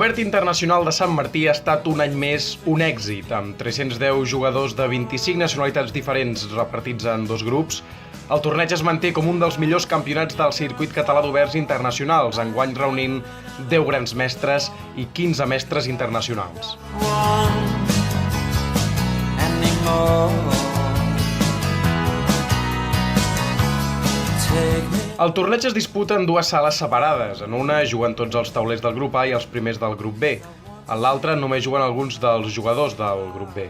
l'Obert Internacional de Sant Martí ha estat un any més un èxit, amb 310 jugadors de 25 nacionalitats diferents repartits en dos grups. El torneig es manté com un dels millors campionats del circuit català d'oberts internacionals, enguany reunint 10 grans mestres i 15 mestres internacionals. El torneig es disputa en dues sales separades. En una juguen tots els taulers del grup A i els primers del grup B. En l'altra només juguen alguns dels jugadors del grup B.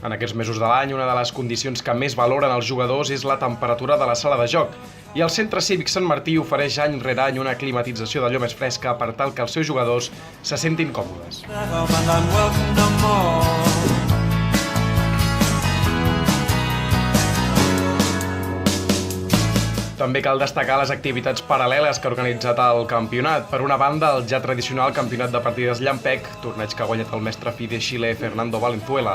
En aquests mesos de l'any, una de les condicions que més valoren els jugadors és la temperatura de la sala de joc. I el Centre Cívic Sant Martí ofereix any rere any una climatització d'allò més fresca per tal que els seus jugadors se sentin còmodes. També cal destacar les activitats paral·leles que ha organitzat el campionat. Per una banda, el ja tradicional campionat de partides Llampec, torneig que ha guanyat el mestre fi de Xile Fernando Valenzuela.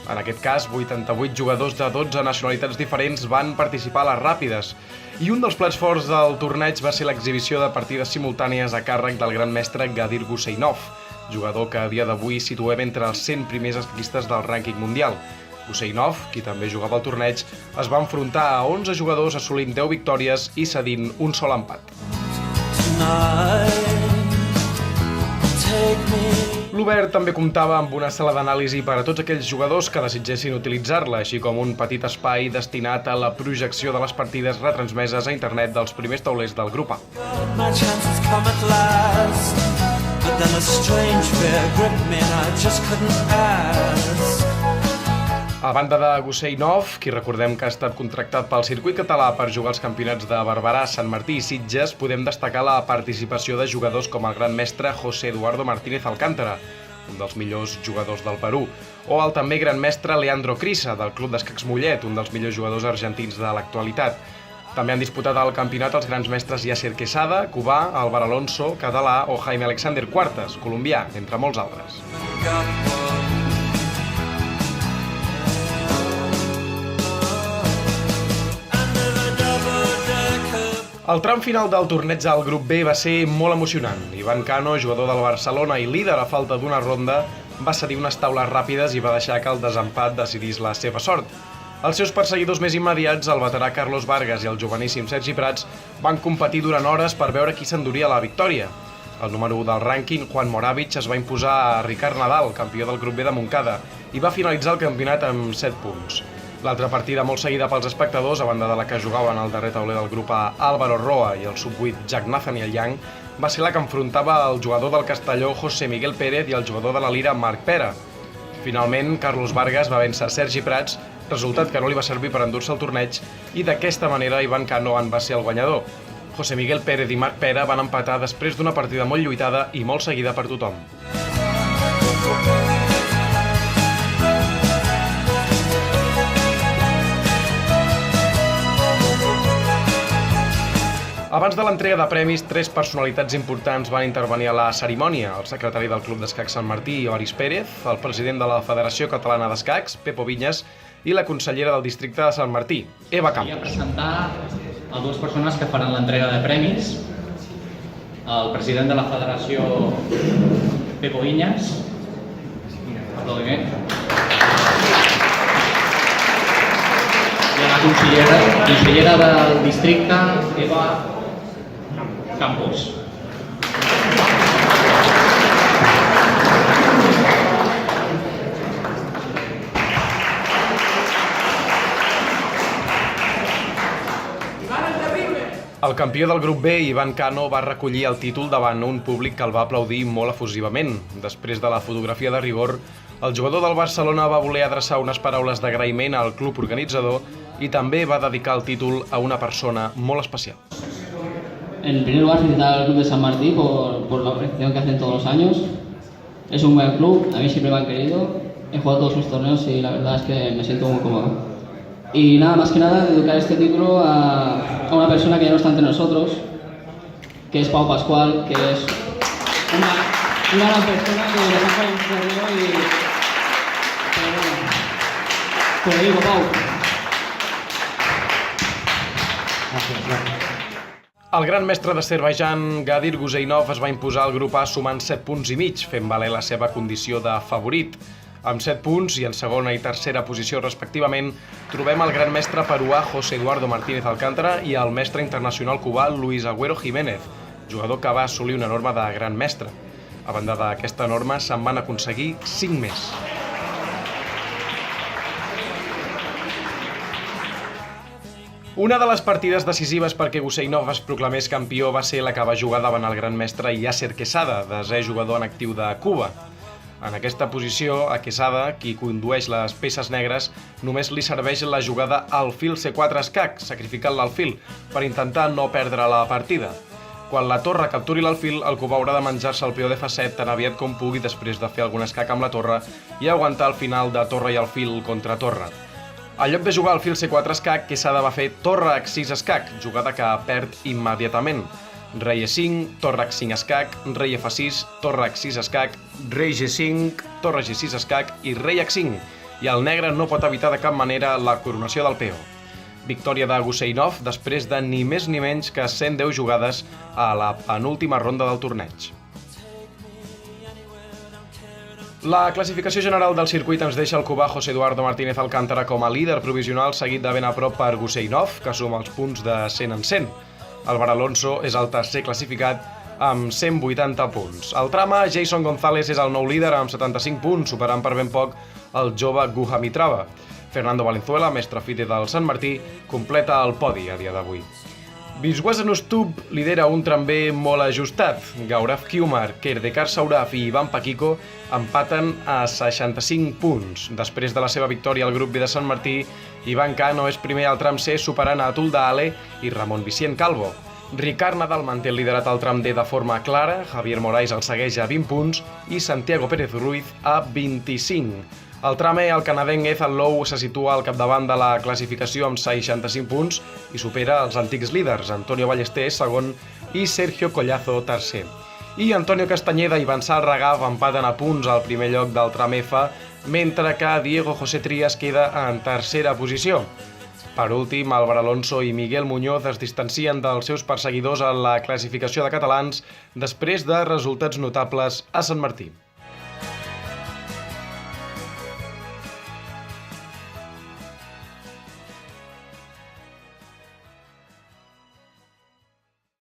En aquest cas, 88 jugadors de 12 nacionalitats diferents van participar a les ràpides. I un dels plats forts del torneig va ser l'exhibició de partides simultànies a càrrec del gran mestre Gadir Guseinov, jugador que a dia d'avui situem entre els 100 primers escaquistes del rànquing mundial. Guseinov, qui també jugava al torneig, es va enfrontar a 11 jugadors assolint 10 victòries i cedint un sol empat. L'Obert també comptava amb una sala d'anàlisi per a tots aquells jugadors que desitgessin utilitzar-la, així com un petit espai destinat a la projecció de les partides retransmeses a internet dels primers taulers del grup A. A banda de Guseinov, qui recordem que ha estat contractat pel circuit català per jugar als campionats de Barberà, Sant Martí i Sitges, podem destacar la participació de jugadors com el gran mestre José Eduardo Martínez Alcántara, un dels millors jugadors del Perú, o el també gran mestre Leandro Crisa, del Club d'Escacs Mollet, un dels millors jugadors argentins de l'actualitat. També han disputat el campionat els grans mestres Yasser Quesada, cubà, Álvaro Alonso, català, o Jaime Alexander Cuartas, colombià, entre molts altres. El tram final del torneig al grup B va ser molt emocionant. Ivan Cano, jugador del Barcelona i líder a falta d'una ronda, va cedir unes taules ràpides i va deixar que el desempat decidís la seva sort. Els seus perseguidors més immediats, el veterà Carlos Vargas i el joveníssim Sergi Prats, van competir durant hores per veure qui s'enduria la victòria. El número 1 del rànquing, Juan Moravich, es va imposar a Ricard Nadal, campió del grup B de Montcada, i va finalitzar el campionat amb 7 punts. L'altra partida molt seguida pels espectadors, a banda de la que jugaven al darrer tauler del grup A Álvaro Roa i el sub-8 Jack Nathaniel Young, va ser la que enfrontava el jugador del Castelló José Miguel Pérez i el jugador de la Lira Marc Pera. Finalment, Carlos Vargas va vèncer Sergi Prats, resultat que no li va servir per endur-se el torneig, i d'aquesta manera Ivan Cano en va ser el guanyador. José Miguel Pérez i Marc Pera van empatar després d'una partida molt lluitada i molt seguida per tothom. Abans de l'entrega de premis, 3 personalitats importants van intervenir a la cerimònia. El secretari del Club d'Escacs Sant Martí, Oris Pérez, el president de la Federació Catalana d'Escacs, Pepo Viñas, i la consellera del districte de Sant Martí, Eva Campos. Volia presentar a 2 persones que faran l'entrega de premis. El president de la Federació, Pepo Viñas. Aplaudiment. I la consellera del districte, Eva Campos. El campió del grup B, Ivan Cano, va recollir el títol davant un públic que el va aplaudir molt efusivament. Després de la fotografia de rigor, el jugador del Barcelona va voler adreçar unes paraules d'agraïment al club organitzador i també va dedicar el títol a una persona molt especial. En primer lugar, felicitar al Club de San Martí por la organización que hacen todos los años. Es un buen club, a mí siempre me han querido, he jugado todos sus torneos y la verdad es que me siento muy cómodo. Y nada, más que nada, dedicar este título a una persona que ya no está entre nosotros, que es Pau Pascual, que es una gran persona que nos ha un torneo y... Pero bueno, te lo digo, Pau. El gran mestre d'Azerbaidjan, Gadir Guseinov, es va imposar al grup A sumant 7 punts i mig, fent valer la seva condició de favorit. Amb 7 punts i en segona i tercera posició respectivament, trobem el gran mestre peruà José Eduardo Martínez Alcántara i el mestre internacional cubà Luis Agüero Jiménez, jugador que va assolir una norma de gran mestre. A banda d'aquesta norma, se'n van aconseguir 5 més. Una de les partides decisives perquè Guseinov es proclamés campió va ser la que va jugar davant el gran mestre Yasser Quesada, desè jugador en actiu de Cuba. En aquesta posició, a Quesada, qui condueix les peces negres, només li serveix la jugada alfil C4 escac, sacrificant l'alfil, per intentar no perdre la partida. Quan la torre capturi l'alfil, el cubà haurà de menjar-se el peó de F7 tan aviat com pugui després de fer algun escac amb la torre i aguantar el final de torre i alfil contra torre. En lloc de jugar alfil C4 escac, Quesada va fer torre H6 escac, jugada que perd immediatament. Rei E5, torre H5 escac, rei F6, torre H6 escac, rei G5, torre G6 escac i rei H5, i el negre no pot evitar de cap manera la coronació del peó. Victòria de Guseinov després de ni més ni menys que 110 jugades a la penúltima ronda del torneig. La classificació general del circuit ens deixa el cubà José Eduardo Martínez Alcántara com a líder provisional, seguit de ben a prop per Guseinov, que suma els punts de 100 en 100. Álvaro Alonso és el tercer classificat amb 180 punts. Al trama, Jason González és el nou líder amb 75 punts, superant per ben poc el jove Guja Mitrava. Fernando Valenzuela, mestre fide del Sant Martí, completa el podi a dia d'avui. Viswazan Ustub lidera un tramber molt ajustat. Gaurav Kiumar, Kerdekar Saurav i Ivan Pakiko empaten a 65 punts. Després de la seva victòria al grup B de Sant Martí, Ivan Cano és primer al tram C, superant a Atul Dahale i Ramon Vicent Calvo. Ricard Nadal manté el liderat al tram D de forma clara, Javier Moraes el segueix a 20 punts i Santiago Pérez Ruiz a 25. Al tram E, el canadenc Ethan Lowe se situa al capdavant de la classificació amb 65 punts i supera els antics líders, Antonio Ballester segon i Sergio Collazo tercer. I Antonio Castañeda i Vansal Ragav empaten a punts al primer lloc del tram F, mentre que Diego José Trias queda en tercera posició. Per últim, Álvaro Alonso i Miguel Muñoz es distancien dels seus perseguidors en la classificació de catalans després de resultats notables a Sant Martí.